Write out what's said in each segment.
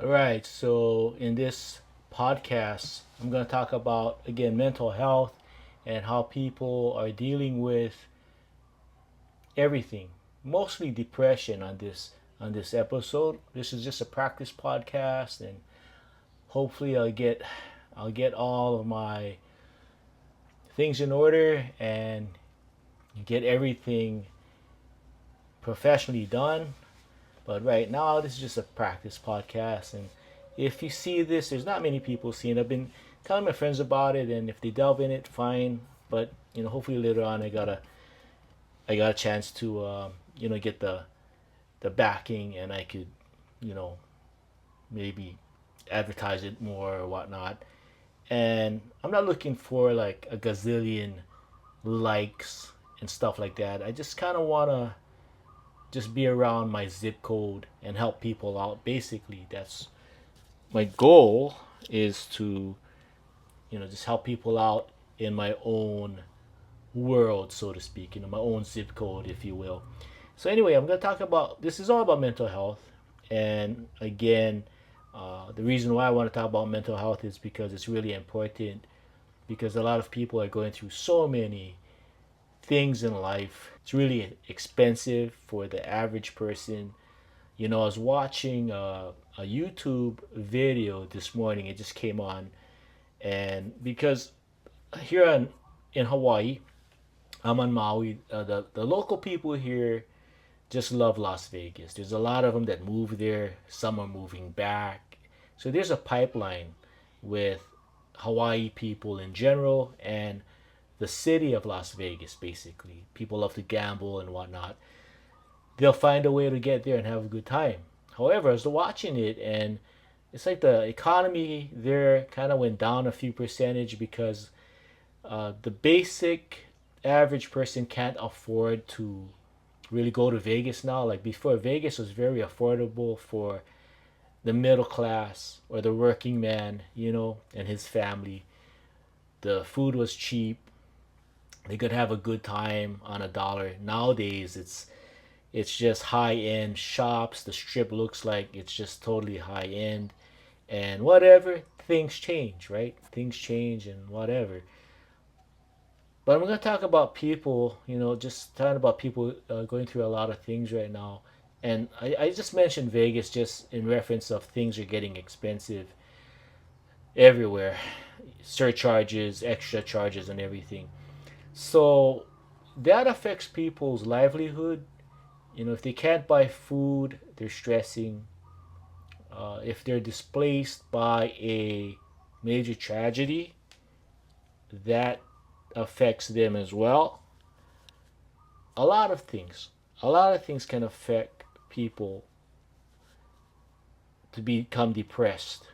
All right, so in this podcast, I'm going to talk about again mental health and how people are dealing with everything, mostly depression on this episode. This is just a practice podcast and hopefully I'll get all of my things in order and get everything professionally done. But right now, this is just a practice podcast. And if you see this, there's not many people seeing it. I've been telling my friends about it, and if they delve in it, fine. But hopefully later on, I got a chance to get the backing, and I could you know maybe advertise it more or whatnot. And I'm not looking for like a gazillion likes and stuff like that. I just kind of wanna just be around my zip code and help people out. Basically, that's my goal is to just help people out in my own world, so to speak, my own zip code, if you will. So anyway, I'm going to talk about this is all about mental health, and again, the reason why I want to talk about mental health is because it's really important because a lot of people are going through so many things in life. It's really expensive for the average person. I was watching a YouTube video this morning. It just came on, and because here in Hawaii, I'm on Maui. The local people here just love Las Vegas. There's a lot of them that move there. Some are moving back. So there's a pipeline with Hawaii people in general and the city of Las Vegas, basically. People love to gamble and whatnot. They'll find a way to get there and have a good time. However, I was watching it, and it's like the economy there kind of went down a few percentage because the basic average person can't afford to really go to Vegas now. Like before, Vegas was very affordable for the middle class or the working man, and his family. The food was cheap. They could have a good time on a dollar. Nowadays, it's just high end shops. The strip looks like it's just totally high end, and whatever, things change, right? Things change and whatever. But I'm going to talk about people, just talking about people going through a lot of things right now. And I just mentioned Vegas just in reference of things are getting expensive everywhere, surcharges, extra charges, and everything. So that affects people's livelihood. If they can't buy food, they're stressing. If they're displaced by a major tragedy, that affects them as well. A lot of things. A lot of things can affect people to become depressed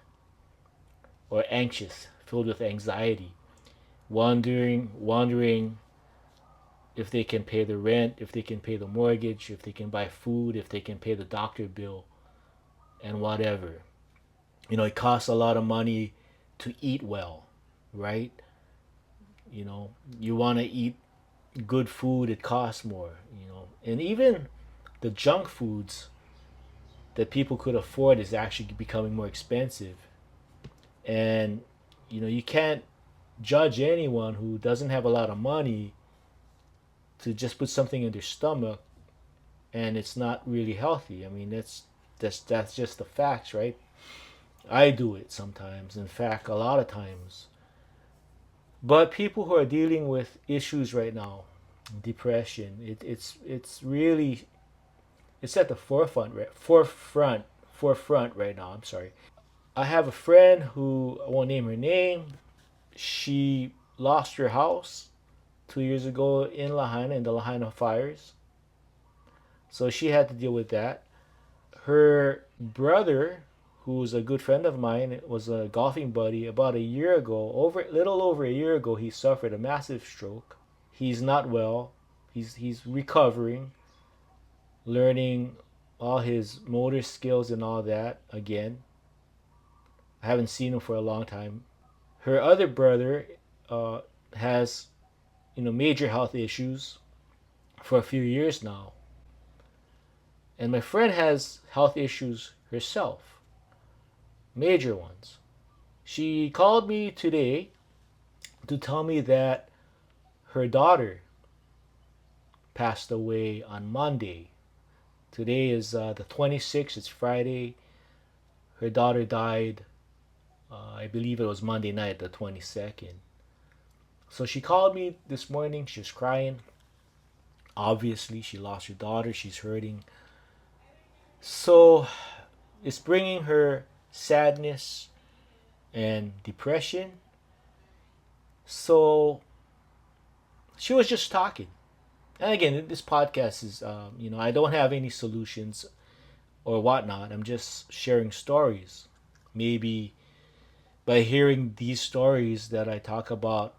or anxious, filled with anxiety, wondering if they can pay the rent, if they can pay the mortgage, if they can buy food, if they can pay the doctor bill, and whatever. It costs a lot of money to eat well, right? You want to eat good food, it costs more. And even the junk foods that people could afford is actually becoming more expensive. And you can't judge anyone who doesn't have a lot of money to just put something in their stomach and it's not really healthy. I mean, that's just the facts, right? I do it sometimes. In fact, a lot of times. But people who are dealing with issues right now, depression, it's really it's at the forefront right now. I'm sorry. I have a friend who I won't name her name. She lost her house 2 years ago in Lahaina in the Lahaina fires, so she had to deal with that. Her brother, who's a good friend of mine, was a golfing buddy. About a year ago, little over a year ago, he suffered a massive stroke. He's not well. He's recovering, learning all his motor skills and all that again. I haven't seen him for a long time. Her other brother has major health issues for a few years now, and my friend has health issues herself. major ones. She called me today to tell me that her daughter passed away on Monday. Today is the 26th, it's Friday. Her daughter died, I believe it was Monday night, the 22nd. So she called me this morning. She was crying. Obviously, she lost her daughter. She's hurting. So it's bringing her sadness and depression. So she was just talking. And again, this podcast is, I don't have any solutions or whatnot. I'm just sharing stories. Maybe by hearing these stories that I talk about,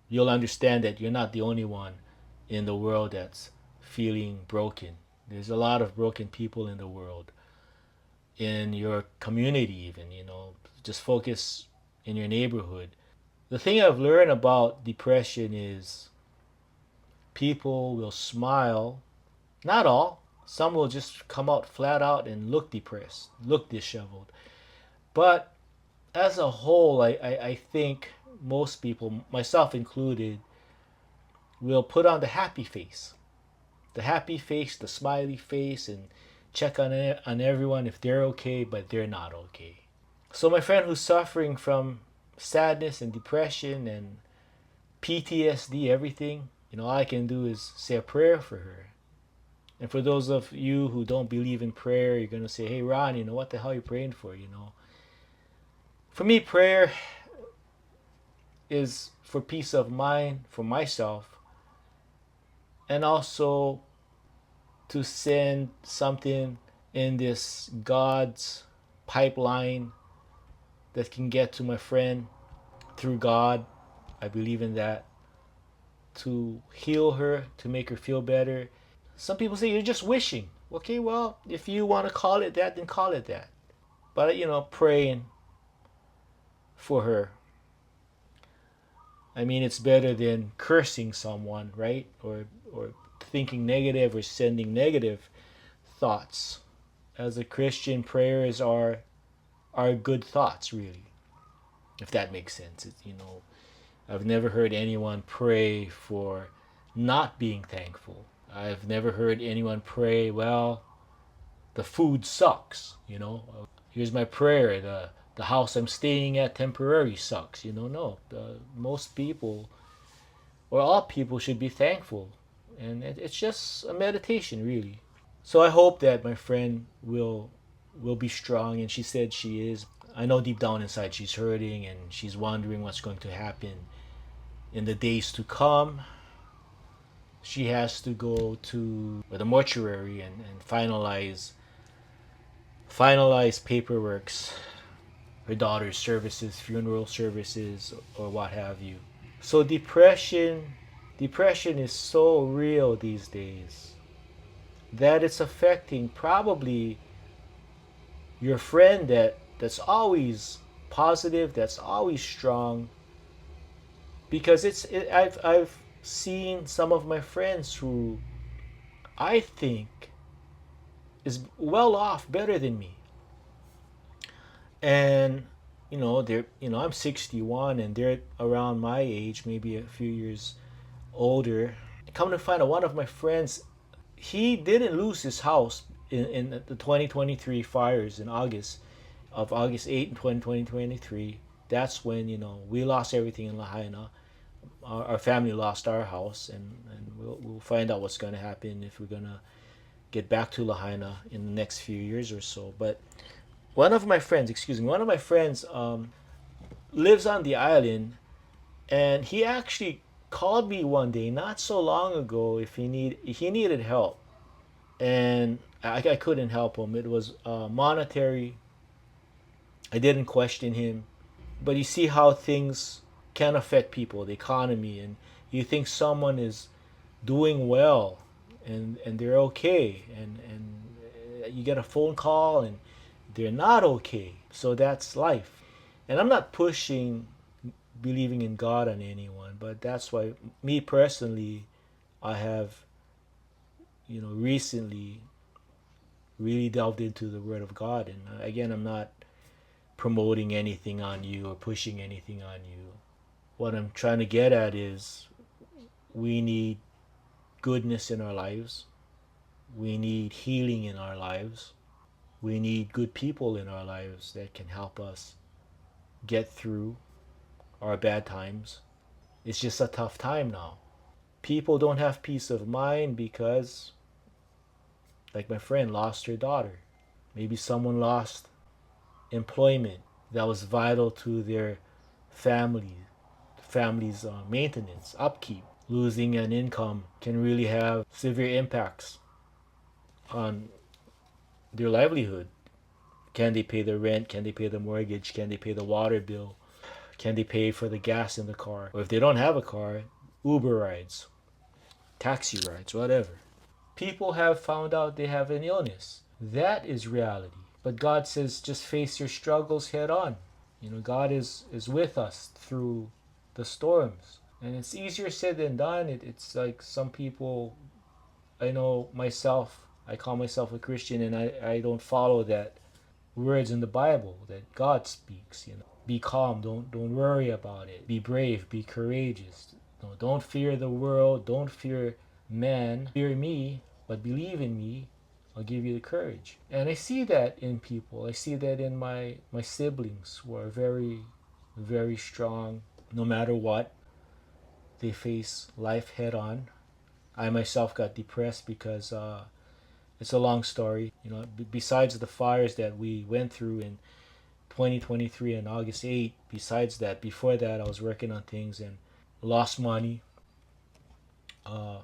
you'll understand that you're not the only one in the world that's feeling broken. There's a lot of broken people in the world, in your community, even, just focus in your neighborhood. The thing I've learned about depression is people will smile. Not all. Some will just come out flat out and look depressed, look disheveled. But as a whole, I think most people, myself included, will put on the happy face. The happy face, the smiley face, and check on everyone if they're okay, but they're not okay. So my friend who's suffering from sadness and depression and PTSD, everything, all I can do is say a prayer for her. And for those of you who don't believe in prayer, you're gonna say, "Hey Ron, what the hell are you praying for?" For me, prayer is for peace of mind for myself, and also to send something in this God's pipeline that can get to my friend through God. I believe in that. To heal her, to make her feel better. Some people say you're just wishing. Okay, well, if you want to call it that, then call it that. But, praying for her. I mean, it's better than cursing someone, right? Or thinking negative or sending negative thoughts. As a Christian, prayers are good thoughts, really, if that makes sense. I've never heard anyone pray for not being thankful. I've never heard anyone pray, well, the food sucks. Here's my prayer. The house I'm staying at temporary sucks. No. Most people, or all people, should be thankful. And it's just a meditation, really. So I hope that my friend will be strong, and she said she is. I know deep down inside she's hurting and she's wondering what's going to happen in the days to come. She has to go to the mortuary and finalize paperworks, her daughter's services, funeral services, or what have you. So depression is so real these days that it's affecting probably your friend that's always positive, that's always strong, because I've seen some of my friends who I think is well off, better than me, and they're I'm 61 and they're around my age, maybe a few years older. Come to find out, one of my friends, he didn't lose his house in the 2023 fires in August 8 in 2023. That's when we lost everything in Lahaina. Our family lost our house, and we'll find out what's going to happen if we're going to get back to Lahaina in the next few years or so. But one of my friends lives on the island, and he actually called me one day not so long ago if he needed help, and I couldn't help him. It was monetary. I didn't question him, but you see how things can affect people, the economy, and you think someone is doing well and they're okay, and you get a phone call and they're not okay. So that's life. And I'm not pushing believing in God on anyone, but that's why me personally, I have recently really delved into the Word of God. And again, I'm not promoting anything on you or pushing anything on you. What I'm trying to get at is we need goodness in our lives. We need healing in our lives. We need good people in our lives that can help us get through our bad times. It's just a tough time now. People don't have peace of mind because, like my friend, lost her daughter. Maybe someone lost employment that was vital to their family, family's maintenance, upkeep. Losing an income can really have severe impacts on their livelihood. Can they pay the rent? Can they pay the mortgage? Can they pay the water bill? Can they pay for the gas in the car? Or if they don't have a car, Uber rides, taxi rides, whatever. People have found out they have an illness. That is reality. But God says just face your struggles head on. God is with us through the storms. And it's easier said than done. It's like some people, I know myself, I call myself a Christian and I don't follow that words in the Bible that God speaks. Be calm, don't worry about it. Be brave, be courageous. No, don't fear the world, don't fear man. Fear me, but believe in me. I'll give you the courage. And I see that in people. I see that in my siblings who are very, very strong. No matter what, they face life head on. I myself got depressed because it's a long story. Besides the fires that we went through in 2023 on August 8th, besides that, before that, I was working on things and lost money,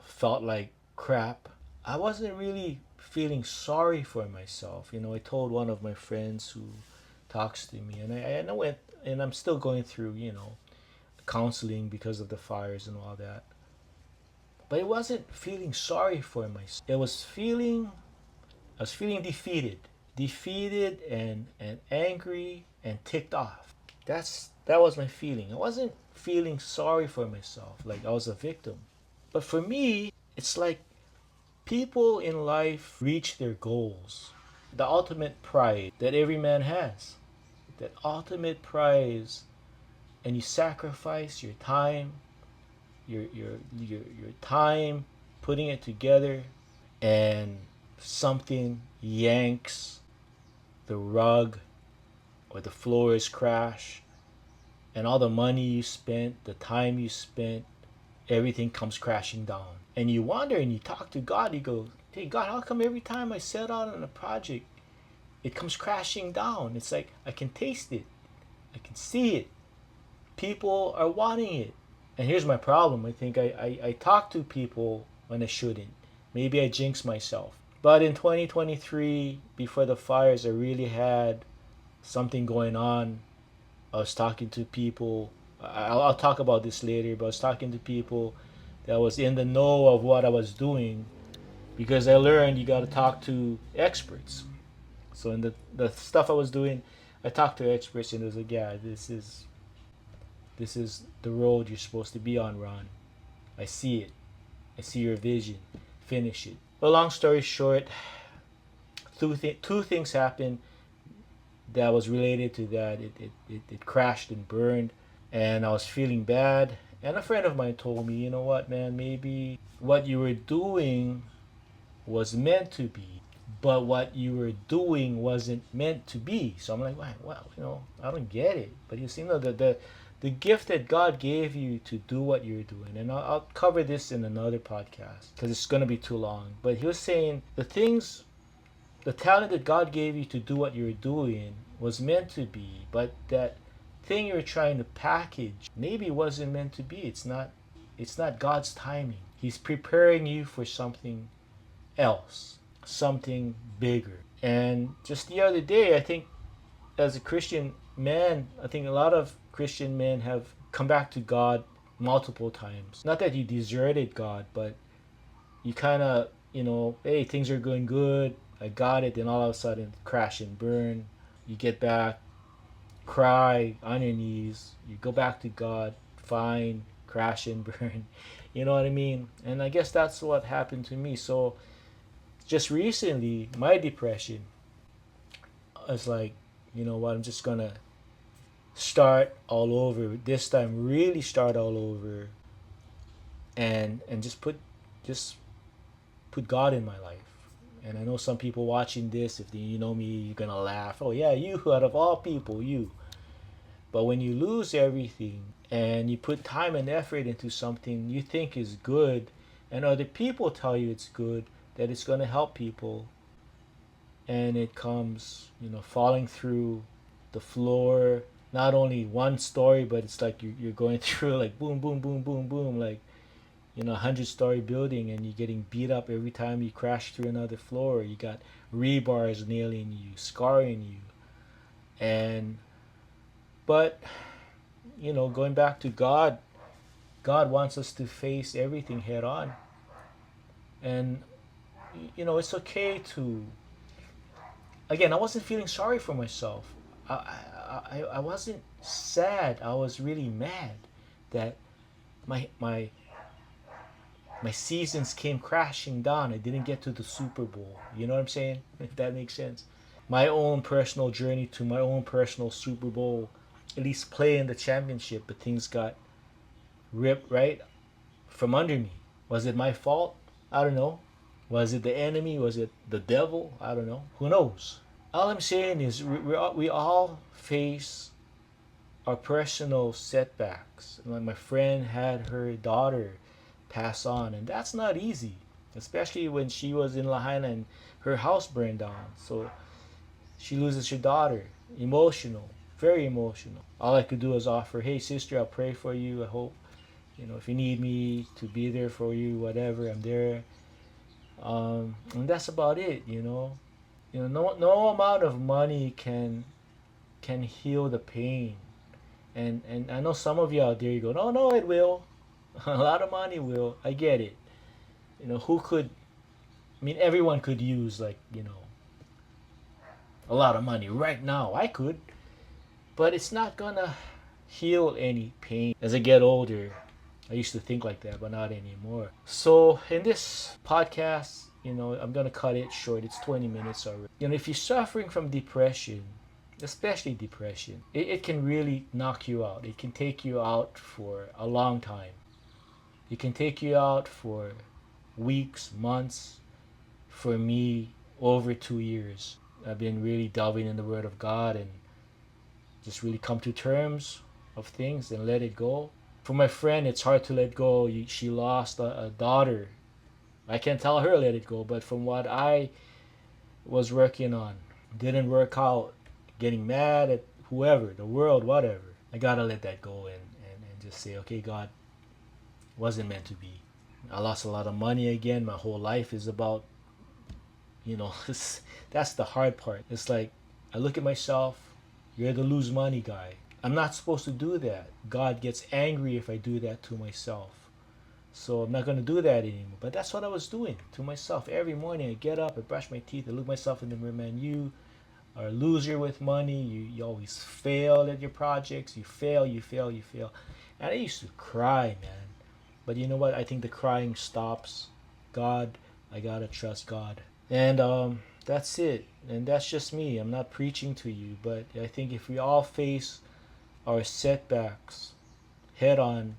felt like crap. I wasn't really feeling sorry for myself. I told one of my friends who talks to me, and I went, and I'm still going through, counseling because of the fires and all that. But it wasn't feeling sorry for myself. I was feeling defeated and angry and ticked off. That was my feeling. I wasn't feeling sorry for myself like I was a victim. But for me, it's like people in life reach their goals. The ultimate pride that every man has. That ultimate prize, and you sacrifice your time, your time putting it together, and something yanks the rug or the floors crash, and all the money you spent, the time you spent, everything comes crashing down. And you wonder and you talk to God, you go, hey God, how come every time I set out on a project, it comes crashing down? It's like I can taste it, I can see it. People are wanting it. And here's my problem. I think I talk to people when I shouldn't. Maybe I jinx myself. But in 2023, before the fires, I really had something going on. I was talking to people. I'll talk about this later, but I was talking to people that was in the know of what I was doing, because I learned you got to talk to experts. So in the stuff I was doing, I talked to experts, and it was like, yeah, this is the road you're supposed to be on, Ron. I see it. I see your vision. Finish it. But long story short, two things happened that was related to that. It crashed and burned, and I was feeling bad. And a friend of mine told me, you know what, man, maybe what you were doing was meant to be, but what you were doing wasn't meant to be. So I'm like, well, I don't get it. But you see, the gift that God gave you to do what you're doing, and I'll cover this in another podcast because it's going to be too long. But he was saying the talent that God gave you to do what you're doing was meant to be, but that thing you're trying to package maybe wasn't meant to be. It's not God's timing. He's preparing you for something else, something bigger. And just the other day, I think as a Christian man, I think a lot of Christian men have come back to God multiple times. Not that you deserted God, but you kind of, hey, things are going good. I got it. Then all of a sudden, crash and burn. You get back, cry on your knees. You go back to God, fine, crash and burn. You know what I mean? And I guess that's what happened to me. So just recently, my depression is like, you know what, I'm just gonna start all over this time, really start all over, and just put God in my life. And I know some people watching this, if you know me, you're gonna laugh. Oh yeah, you out of all people, you. But when you lose everything and you put time and effort into something you think is good, and other people tell you it's good, that it's gonna help people, and it comes, falling through the floor. Not only one story, but it's like you're going through like boom, boom, boom, boom, boom, like 100-story building, and you're getting beat up every time you crash through another floor. You got rebars nailing you, scarring you, and but going back to God, God wants us to face everything head on, and it's okay to. Again, I wasn't feeling sorry for myself. I wasn't sad. I was really mad that my my my seasons came crashing down. I didn't get to the Super Bowl. You know what I'm saying? If that makes sense. My own personal journey to my own personal Super Bowl, at least play in the championship, but things got ripped right from under me. Was it my fault? I don't know. Was it the enemy? Was it the devil? I don't know. Who knows? All I'm saying is we all face our personal setbacks. Like my friend had her daughter pass on, and that's not easy, especially when she was in Lahaina and her house burned down. So she loses her daughter. Emotional, very emotional. All I could do is offer, hey sister, I'll pray for you. I hope, if you need me to be there for you, whatever, I'm there. And that's about it. No amount of money can heal the pain. And I know some of you out there, you go, no, no, it will. A lot of money will. I get it. Who could? I mean, everyone could use like a lot of money right now. I could, but it's not gonna heal any pain. As I get older, I used to think like that, but not anymore. So in this podcast, I'm gonna cut it short. It's 20 minutes already. If you're suffering from depression, especially depression, it can really knock you out. It can take you out for a long time. It can take you out for weeks, months. For me, over 2 years. I've been really delving in the Word of God and just really come to terms of things and let it go. For my friend, it's hard to let go. She lost a daughter. I can't tell her let it go, but from what I was working on, didn't work out. Getting mad at whoever, the world, whatever. I gotta let that go and just say, okay, God, wasn't meant to be. I lost a lot of money again. My whole life is about, that's the hard part. It's like, I look at myself, you're the lose money guy. I'm not supposed to do that. God gets angry if I do that to myself. So I'm not going to do that anymore. But that's what I was doing to myself. Every morning I get up, I brush my teeth, I look myself in the mirror, man, you are a loser with money. You always fail at your projects. You fail, you fail, you fail. And I used to cry, man. But you know what? I think the crying stops. God, I got to trust God. And that's it. And that's just me. I'm not preaching to you. But I think if we all face our setbacks head on,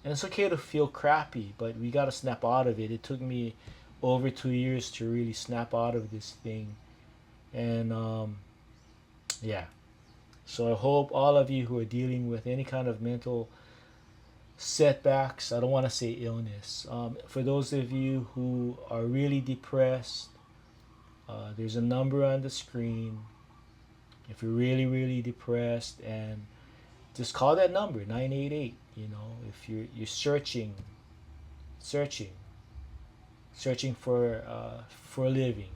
and it's okay to feel crappy, but we got to snap out of it. It took me over 2 years to really snap out of this thing. And yeah. So I hope all of you who are dealing with any kind of mental setbacks, I don't want to say illness, for those of you who are really depressed, there's a number on the screen. If you're really, really depressed, and just call that number 988. If you're searching, searching for a living,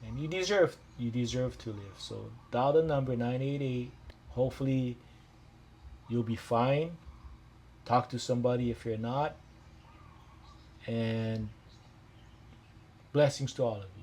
and you deserve to live. So dial the number 988. Hopefully, you'll be fine. Talk to somebody if you're not, and blessings to all of you.